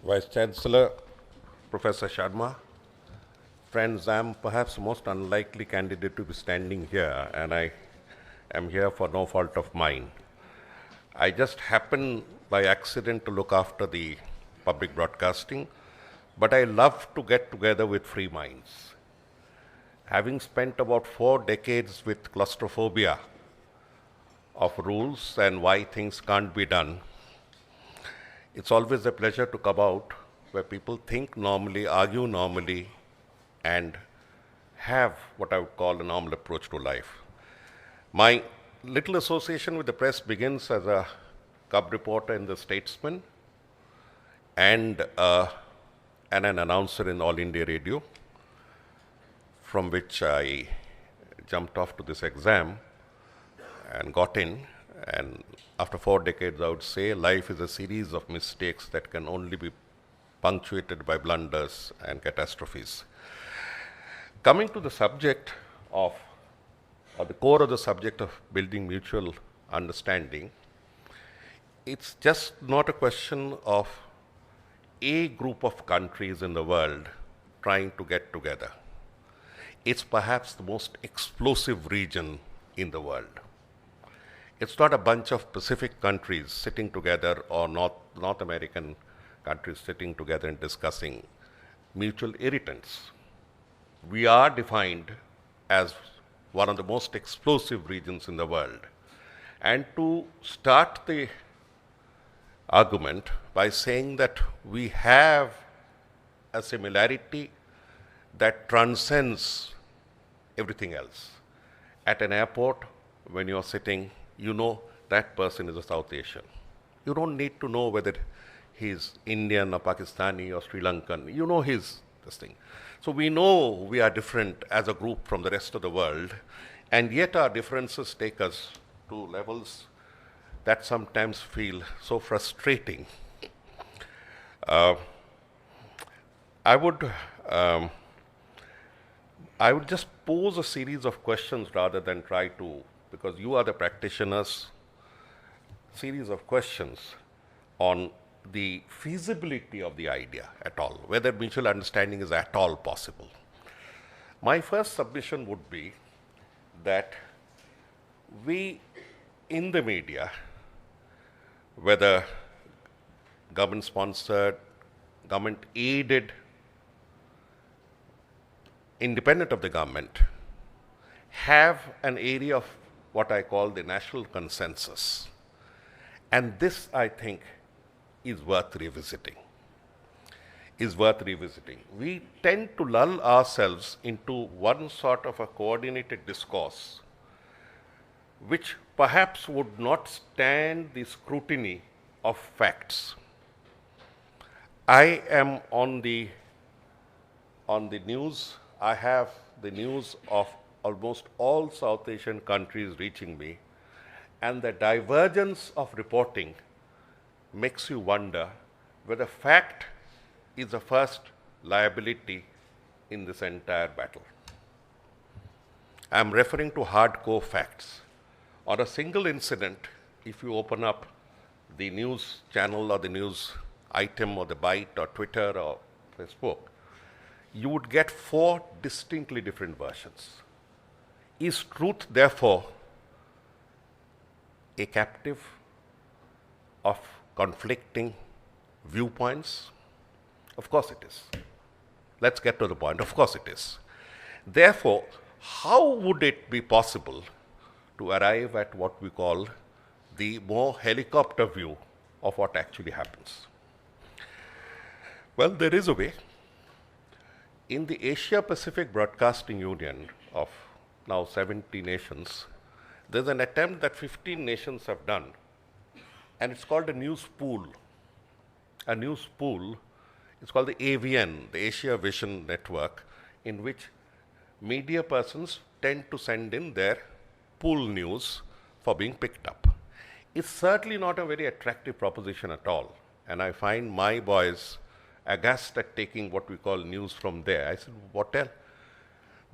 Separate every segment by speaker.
Speaker 1: Vice Chancellor, Professor Sharma, friends, I'm perhaps the most unlikely candidate to be standing here, and I am here for no fault of mine. I just happened by accident to look after the public broadcasting, but I love to get together with free minds. Having spent about 4 decades with claustrophobia of rules and why things can't be done, it's always a pleasure to come out where people think normally, argue normally, and have what I would call a normal approach to life. My little association with the press begins as a cub reporter in The Statesman and, uh, and an announcer in All India Radio, from which I jumped off to this exam and got in. And after 4 decades, I would say life is a series of mistakes that can only be punctuated by blunders and catastrophes. Coming to the subject of, or the core of the subject of building mutual understanding, it's just not a question of a group of countries in the world trying to get together. It's perhaps the most explosive region in the world. It's not a bunch of Pacific countries sitting together or North American countries sitting together and discussing mutual irritants. We are defined as one of the most explosive regions in the world. And to start the argument by saying that we have a similarity that transcends everything else. At an airport, when you're sitting, you know that person is a South Asian. You don't need to know whether he's Indian or Pakistani or Sri Lankan. You know he's this thing. So we know we are different as a group from the rest of the world, and yet our differences take us to levels that sometimes feel so frustrating. Uh, I would um, I would just pose a series of questions rather than try to, because you are the practitioners, series of questions on the feasibility of the idea at all, whether mutual understanding is at all possible. My first submission would be that we in the media, whether government sponsored, government aided, independent of the government, have an area of what I call the national consensus. And this, I think, is worth revisiting. We tend to lull ourselves into one sort of a coordinated discourse, which perhaps would not stand the scrutiny of facts. I am on the news. I have the news of almost all South Asian countries reaching me, and the divergence of reporting makes you wonder whether fact is the first liability in this entire battle. I'm referring to hardcore facts. On a single incident, if you open up the news channel or the news item or the Byte or Twitter or Facebook, you would get 4 distinctly different versions. Is truth, therefore, a captive of conflicting viewpoints? Of course it is. Let's get to the point. Of course it is. Therefore, how would it be possible to arrive at what we call the more helicopter view of what actually happens? Well, there is a way. In the Asia Pacific Broadcasting Union of now 70 nations, there's an attempt that 15 nations have done, and it's called a news pool. A news pool, it's called the AVN, the Asia Vision Network, in which media persons tend to send in their pool news for being picked up. It's certainly not a very attractive proposition at all, and I find my boys aghast at taking what we call news from there. I said, what else?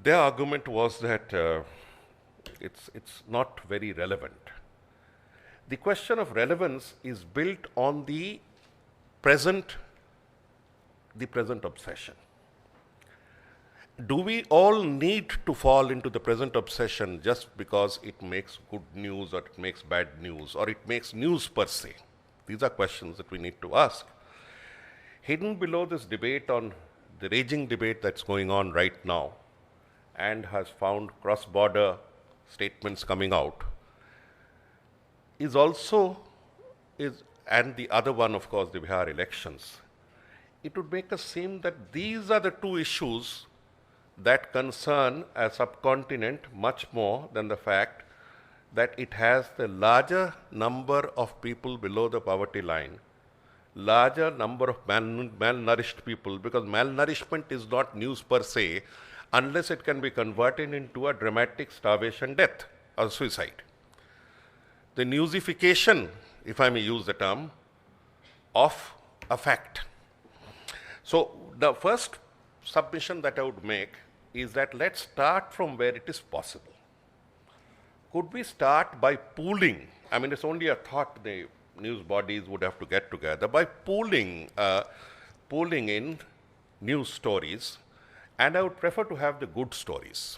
Speaker 1: Their argument was that it's not very relevant. The question of relevance is built on the present the present obsession. Do we all need to fall into the present obsession just because it makes good news or it makes bad news or it makes news per se? These are questions that we need to ask. Hidden below this debate on the raging debate that's going on right now and has found cross-border statements coming out and the other one, of course, the Bihar elections. It would make us seem that these are the two issues that concern a subcontinent much more than the fact that it has the larger number of people below the poverty line, larger number of malnourished people, because malnourishment is not news per se unless it can be converted into a dramatic starvation death or suicide. The newsification, if I may use the term, of a fact. So the first submission that I would make is that let's start from where it is possible. Could we start by pooling? I mean, it's only a thought the news bodies would have to get together by pooling in news stories, and I would prefer to have the good stories.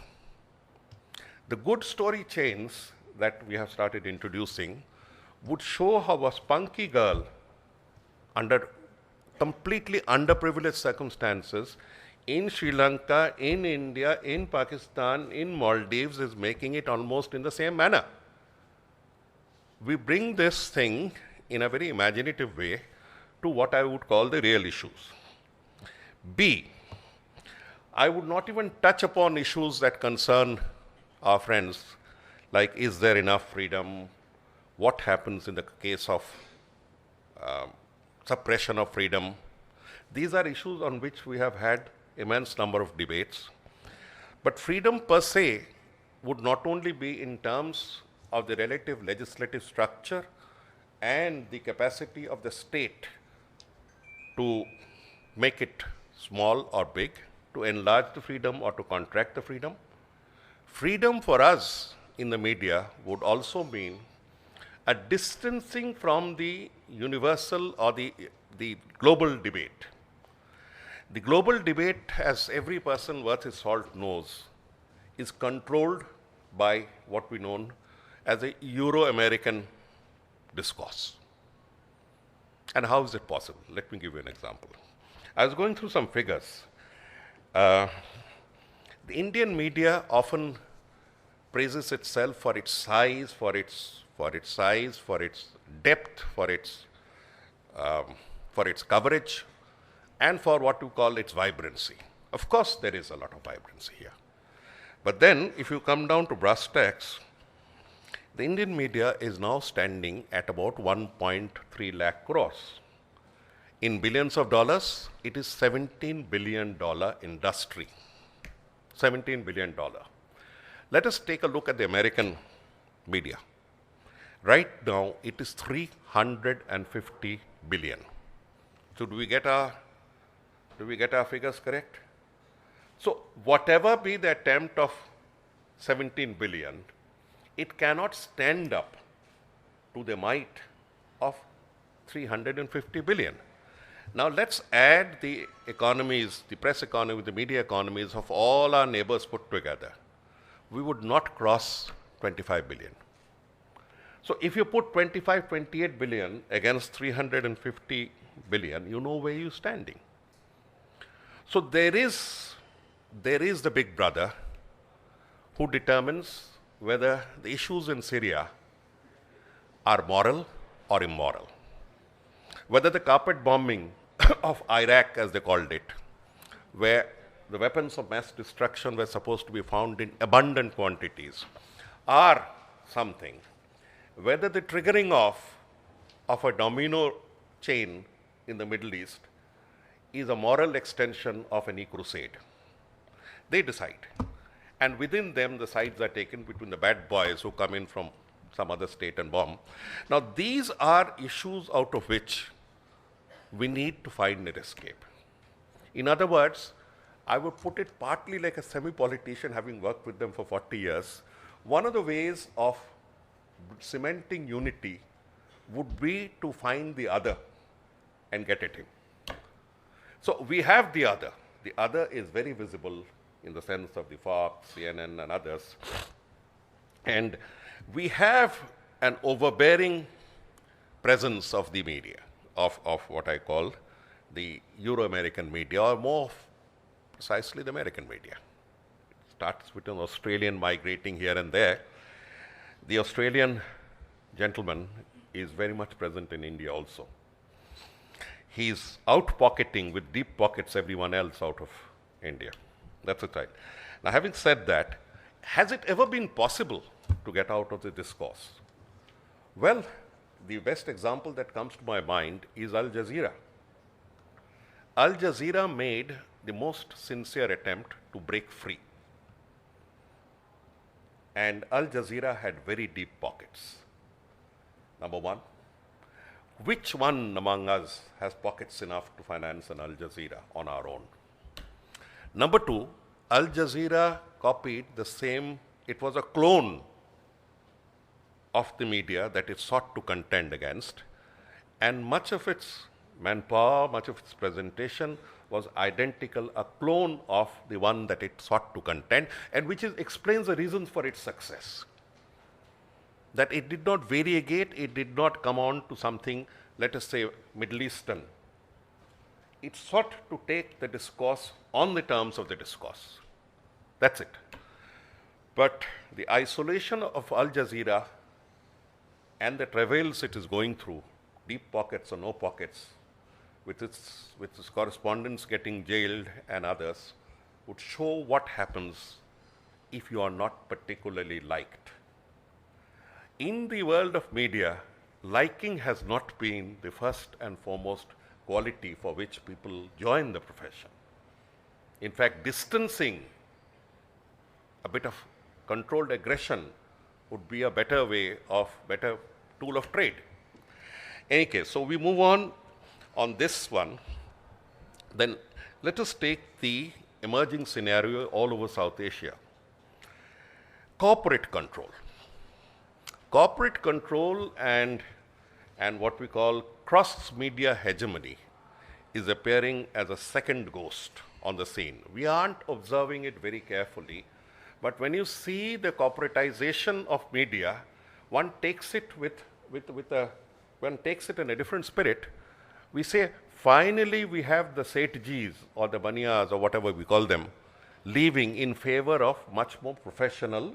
Speaker 1: The good story chains that we have started introducing would show how a spunky girl under completely underprivileged circumstances in Sri Lanka, in India, in Pakistan, in Maldives is making it almost in the same manner. We bring this thing in a very imaginative way to what I would call the real issues. B, I would not even touch upon issues that concern our friends, like is there enough freedom, what happens in the case of suppression of freedom. These are issues on which we have had immense number of debates. But freedom per se would not only be in terms of the relative legislative structure and the capacity of the state to make it small or big, to enlarge the freedom or to contract the freedom. Freedom for us in the media would also mean a distancing from the universal or the global debate. The global debate, as every person worth his salt knows, is controlled by what we know as a Euro-American discourse. And how is it possible? Let me give you an example. I was going through some figures. The Indian media often praises itself for its size, for its depth, for its coverage, and for what you call its vibrancy. Of course, there is a lot of vibrancy here. But then, if you come down to brass tacks, the Indian media is now standing at about 1.3 lakh crores. In billions of dollars, it is $17 billion industry. $17 billion. Let us take a look at the American media. Right now, it is 350 billion. So do we get our figures correct? So whatever be the attempt of 17 billion, it cannot stand up to the might of 350 billion. Now let's add the economies, the press economy, the media economies of all our neighbors put together. We would not cross 25 billion. So if you put 25, 28 billion against 350 billion, you know where you're standing. So there is the big brother who determines whether the issues in Syria are moral or immoral. Whether the carpet bombing of Iraq, as they called it, where the weapons of mass destruction were supposed to be found in abundant quantities, are something. Whether the triggering off of a domino chain in the Middle East is a moral extension of any crusade. They decide. And within them, the sides are taken between the bad boys who come in from some other state and bomb. Now, these are issues out of which we need to find an escape. In other words, I would put it partly like a semi-politician, having worked with them for 40 years. One of the ways of cementing unity would be to find the other and get at him. So we have the other. The other is very visible in the sense of the Fox, CNN, and others. And we have an overbearing presence of the media, of what I call the Euro-American media, or more precisely the American media. It starts with an Australian migrating here and there. The Australian gentleman is very much present in India also. He's out-pocketing with deep pockets everyone else out of India. That's it, right. Now, having said that, has it ever been possible to get out of the discourse? Well, the best example that comes to my mind is Al Jazeera. Al Jazeera made the most sincere attempt to break free. And Al Jazeera had very deep pockets. Number one, which one among us has pockets enough to finance an Al Jazeera on our own? Number two, Al Jazeera copied the same, it was a clone of the media that it sought to contend against, and much of its manpower, much of its presentation was identical, a clone of the one that it sought to contend, and which explains the reasons for its success. That it did not variegate, it did not come on to something, let us say, Middle Eastern. It sought to take the discourse on the terms of the discourse. That's it. But the isolation of Al Jazeera and the travails it is going through, deep pockets or no pockets, with its correspondents getting jailed and others, would show what happens if you are not particularly liked. In the world of media, liking has not been the first and foremost quality for which people join the profession. In fact, distancing, a bit of controlled aggression would be a better tool of trade. Any case, so we move on this one. Then let us take the emerging scenario all over South Asia. Corporate control. Corporate control and what we call cross-media hegemony is appearing as a second ghost on the scene. We aren't observing it very carefully, but when you see the corporatization of media, one takes it in a different spirit. We say, finally we have the Sethjis or the Baniyas or whatever we call them, leaving in favor of much more professional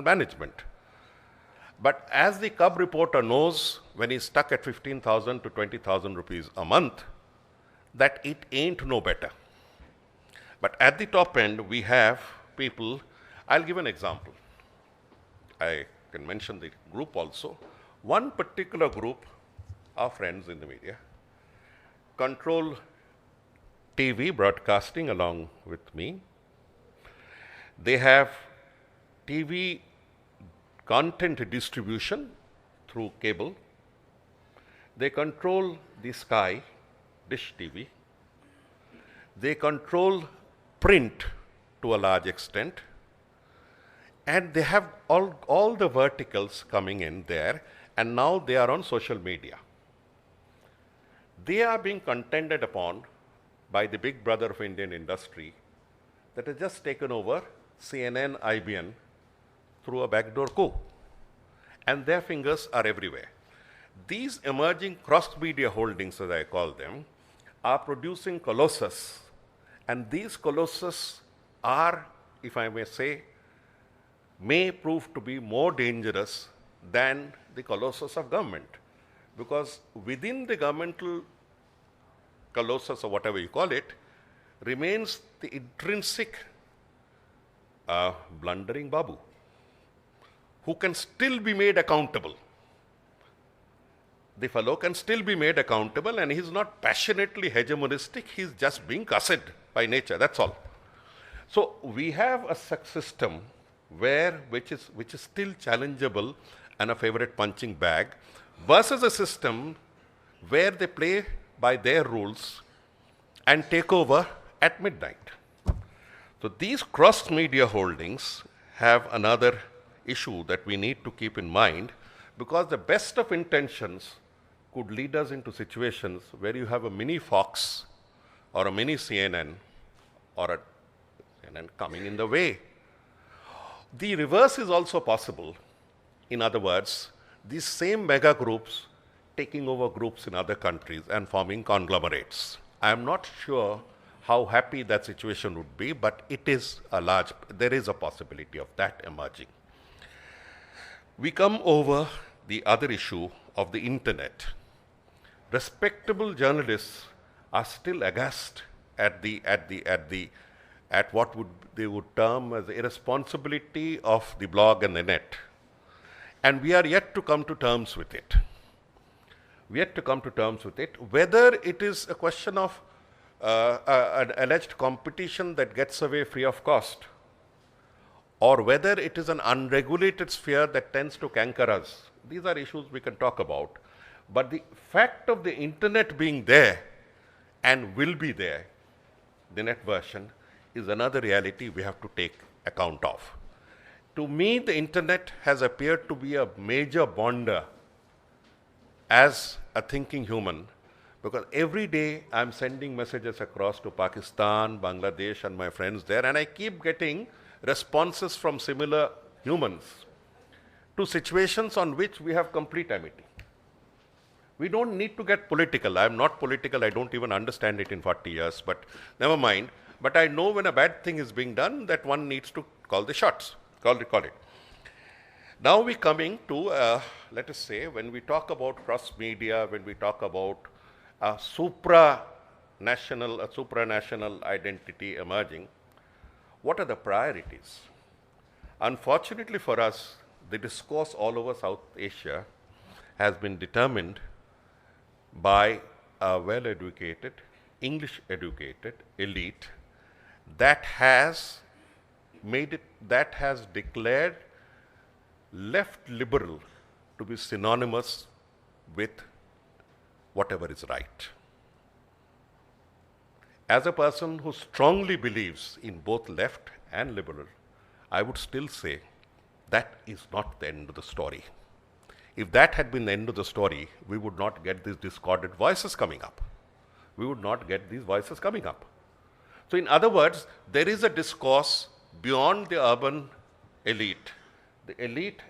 Speaker 1: management. But as the cub reporter knows, when he's stuck at 15,000 to 20,000 rupees a month, that it ain't no better. But at the top end, we have people. I'll give an example. I can mention the group also. One particular group, our friends in the media, control TV broadcasting along with me. They have TV content distribution through cable. They control the Sky, Dish TV. They control print to a large extent. And they have all the verticals coming in there, and now they are on social media. They are being contended upon by the big brother of Indian industry that has just taken over CNN, IBN through a backdoor coup. And their fingers are everywhere. These emerging cross-media holdings, as I call them, are producing colossus. And these colossus are, if I may say, may prove to be more dangerous than the colossus of government. Because within the governmental colossus, or whatever you call it, remains the intrinsic blundering babu, who can still be made accountable. The fellow can still be made accountable, and he's not passionately hegemonistic, he's just being cussed by nature, that's all. So we have a system which is still challengeable and a favorite punching bag, versus a system where they play by their rules and take over at midnight. So these cross-media holdings have another issue that we need to keep in mind, because the best of intentions could lead us into situations where you have a mini Fox or a mini CNN or a CNN coming in the way. The reverse is also possible. In other words, these same mega groups taking over groups in other countries and forming conglomerates. I am not sure how happy that situation would be, but there is a possibility of that emerging. We come over the other issue of the internet. Respectable journalists are still aghast at what they would term as the irresponsibility of the blog and the net. And we are yet to come to terms with it. Whether it is a question of an alleged competition that gets away free of cost, or whether it is an unregulated sphere that tends to canker us. These are issues we can talk about. But the fact of the internet being there and will be there, the net version, is another reality we have to take account of. To me, the internet has appeared to be a major bonder as a thinking human, because every day I'm sending messages across to Pakistan, Bangladesh, and my friends there, and I keep getting responses from similar humans to situations on which we have complete amity. We don't need to get political. I'm not political. I don't even understand it in 40 years, but never mind. But I know when a bad thing is being done that one needs to call the shots, call it. Now we're coming to, let us say, when we talk about cross-media, when we talk about a supranational identity emerging, what are the priorities? Unfortunately for us, the discourse all over South Asia has been determined by a well-educated, English-educated elite that has declared left liberal to be synonymous with whatever is right. As a person who strongly believes in both left and liberal, I would still say that is not the end of the story. If that had been the end of the story, we would not get these discordant voices coming up. So in other words, there is a discourse beyond the urban elite, the elite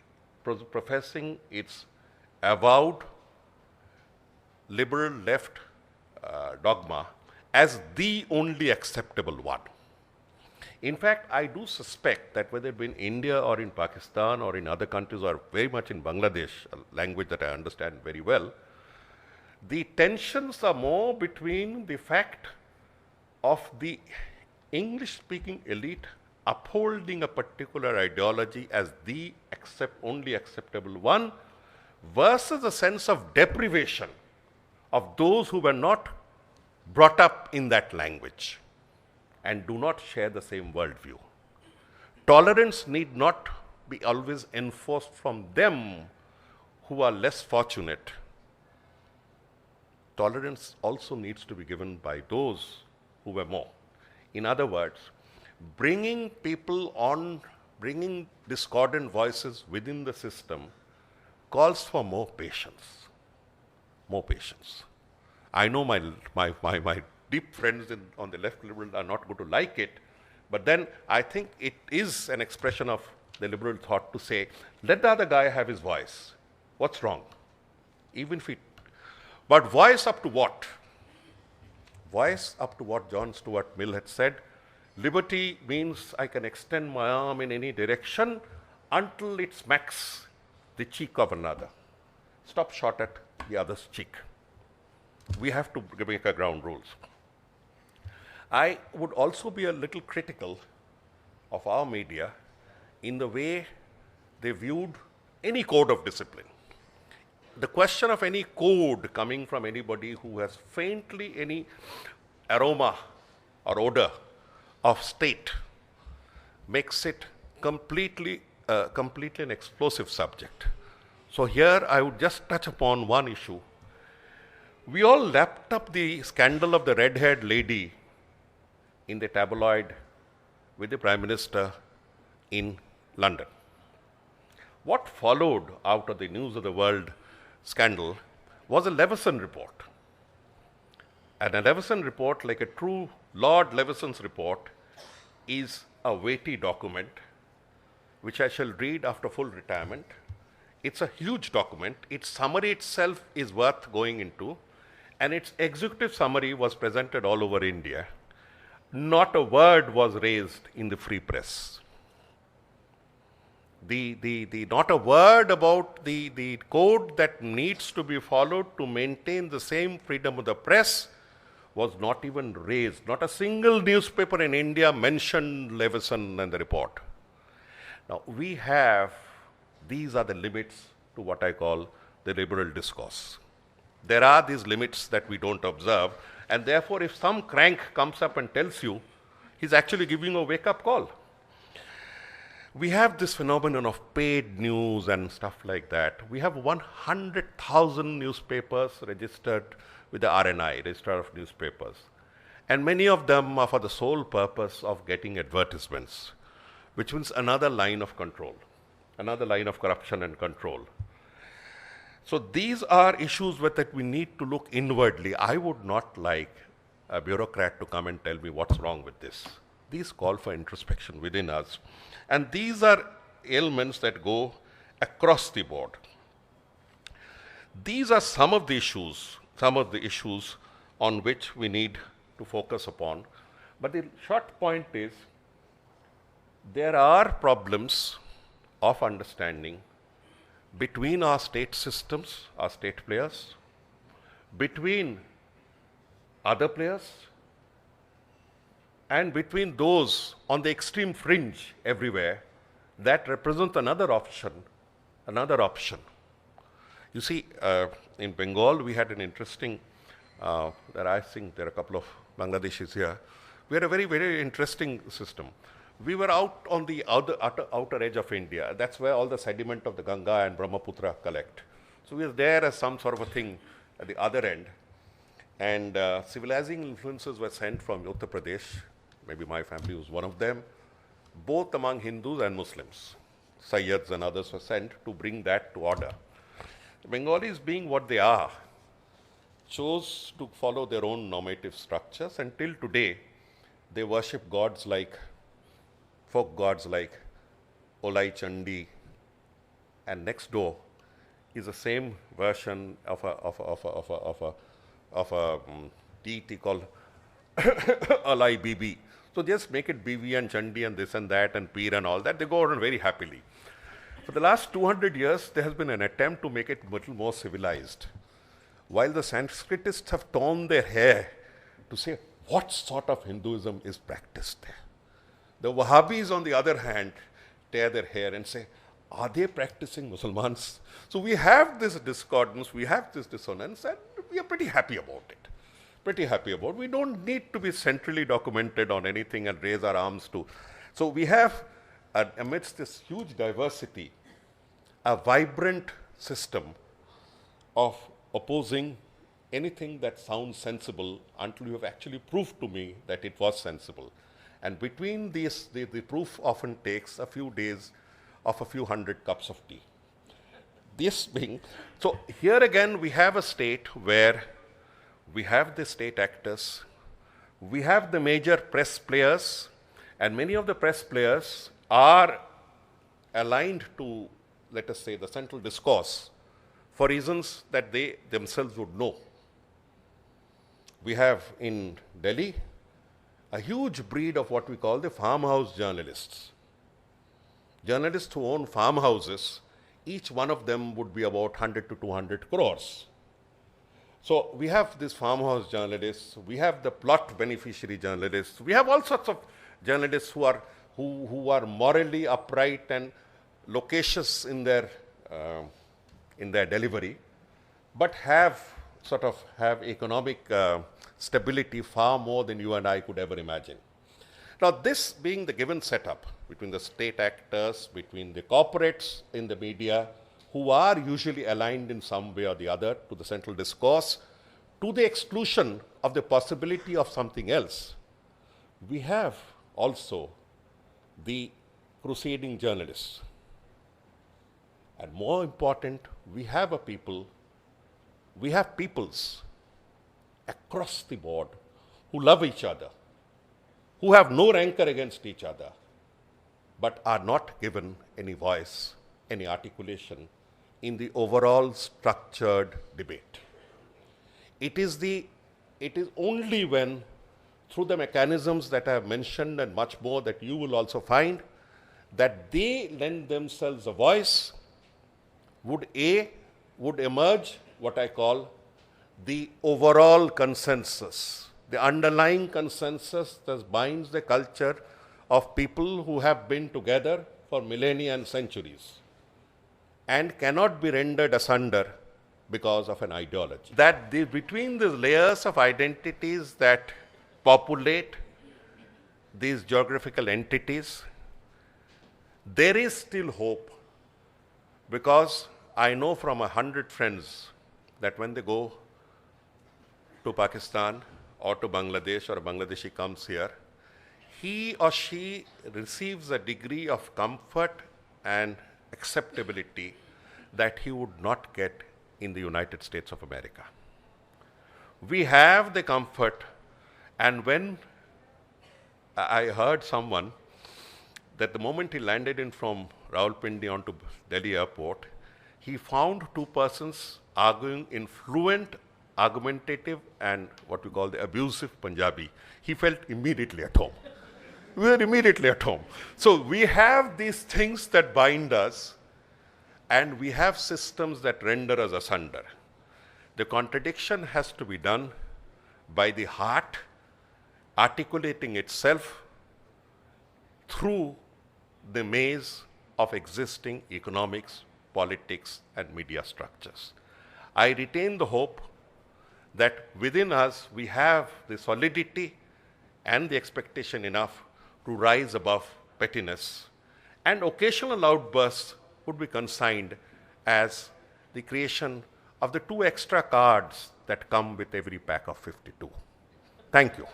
Speaker 1: professing its avowed liberal left dogma as the only acceptable one. In fact, I do suspect that whether it be in India or in Pakistan or in other countries or very much in Bangladesh, a language that I understand very well, the tensions are more between the fact of the English-speaking elite upholding a particular ideology as the only acceptable one versus a sense of deprivation of those who were not brought up in that language and do not share the same worldview. Tolerance need not be always enforced from them who are less fortunate. Tolerance also needs to be given by those who were more. In other words, bringing discordant voices within the system calls for more patience. I know my deep friends on the left liberal are not going to like it, but then I think it is an expression of the liberal thought to say, let the other guy have his voice. What's wrong? But voice up to what? Voice up to what John Stuart Mill had said. Liberty means I can extend my arm in any direction until it smacks the cheek of another. Stop short at the other's cheek. We have to make our ground rules. I would also be a little critical of our media in the way they viewed any code of discipline. The question of any code coming from anybody who has faintly any aroma or odor of state makes it completely an explosive subject. So here I would just touch upon one issue. We all lapped up the scandal of the red-haired lady in the tabloid with the Prime Minister in London. What followed out of the News of the World scandal was a Leveson report. And a Leveson report, like a true Lord Leveson's report, is a weighty document which I shall read after full retirement. It's a huge document. Its summary itself is worth going into, and its executive summary was presented all over India. Not a word was raised in the free press. Not a word about the code that needs to be followed to maintain the same freedom of the press was not even raised. Not a single newspaper in India mentioned Leveson in the report. Now, these are the limits to what I call the liberal discourse. There are these limits that we don't observe, and therefore, if some crank comes up and tells you, he's actually giving a wake-up call. We have this phenomenon of paid news and stuff like that. We have 100,000 newspapers registered with the RNI, Register of Newspapers. And many of them are for the sole purpose of getting advertisements, which means another line of control, another line of corruption and control. So these are issues that we need to look inwardly. I would not like a bureaucrat to come and tell me what's wrong with this. These call for introspection within us. And these are ailments that go across the board. These are some of the issues on which we need to focus upon. But the short point is, there are problems of understanding between our state systems, our state players, between other players, and between those on the extreme fringe everywhere that represent another option. You see, in Bengal, we had an interesting, I think there are a couple of Bangladeshis here. We had a very, very interesting system. We were out on the outer edge of India. That's where all the sediment of the Ganga and Brahmaputra collect. So we were there as some sort of a thing at the other end. And civilizing influences were sent from Uttar Pradesh. Maybe my family was one of them, both among Hindus and Muslims. Sayyids and others were sent to bring that to order. The Bengalis, being what they are, chose to follow their own normative structures, and till today, they worship folk gods like Olai Chandi, and next door is the same version of a deity called Alai Bibi. So just make it Bibi and Chandi and this and that and Peer and all that. They go on very happily. For the last 200 years, there has been an attempt to make it a little more civilized. While the Sanskritists have torn their hair to say what sort of Hinduism is practiced there. The Wahhabis, on the other hand, tear their hair and say, are they practicing Muslims? So we have this discordance, we have this dissonance, and we are pretty happy about it. We don't need to be centrally documented on anything and raise our arms to. So we have, amidst this huge diversity, a vibrant system of opposing anything that sounds sensible until you have actually proved to me that it was sensible. And between these, the proof often takes a few days of a few hundred cups of tea. This being, so here again we have a state where we have the state actors, we have the major press players, and many of the press players are aligned to, let us say, the central discourse for reasons that they themselves would know. We have in Delhi a huge breed of what we call the farmhouse journalists. Journalists who own farmhouses, each one of them would be about 100 to 200 crores. So we have these farmhouse journalists, we have the plot beneficiary journalists, we have all sorts of journalists who are morally upright and loquacious in their delivery, but have economic stability far more than you and I could ever imagine. Now, this being the given setup between the state actors, between the corporates in the media, who are usually aligned in some way or the other to the central discourse, to the exclusion of the possibility of something else, we have also the crusading journalists. And more important, we have peoples. across the board who love each other, who have no rancor against each other, but are not given any voice, any articulation in the overall structured debate. It is only when, through the mechanisms that I have mentioned and much more that you will also find, that they lend themselves a voice, would emerge what I call the overall consensus, the underlying consensus that binds the culture of people who have been together for millennia and centuries and cannot be rendered asunder because of an ideology. That between these layers of identities that populate these geographical entities, there is still hope, because I know from 100 friends that when they go to Pakistan or to Bangladesh, or a Bangladeshi comes here, he or she receives a degree of comfort and acceptability that he would not get in the United States of America. We have the comfort, and when I heard someone that the moment he landed in from Rawalpindi onto Delhi airport, he found two persons arguing in fluent, argumentative, and what we call the abusive Punjabi. He felt immediately at home. We were immediately at home. So we have these things that bind us, and we have systems that render us asunder. The contradiction has to be done by the heart articulating itself through the maze of existing economics, politics, and media structures. I retain the hope that within us we have the solidity and the expectation enough to rise above pettiness, and occasional outbursts would be consigned as the creation of the 2 extra cards that come with every pack of 52. Thank you.